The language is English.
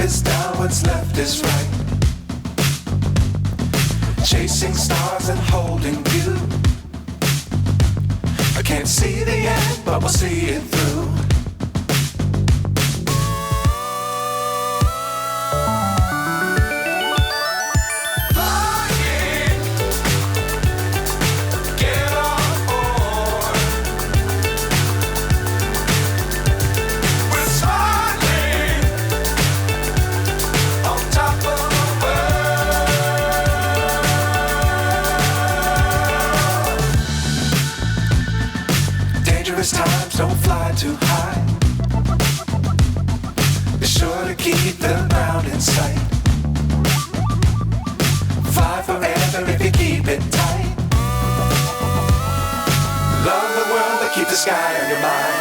is down, what's left is right. Chasing stars and holding you. I can't see the end, but we'll see it through. Times don't fly too high. Be sure to keep the ground in sight. Fly forever if you keep it tight. Love the world, but keep the sky on your mind.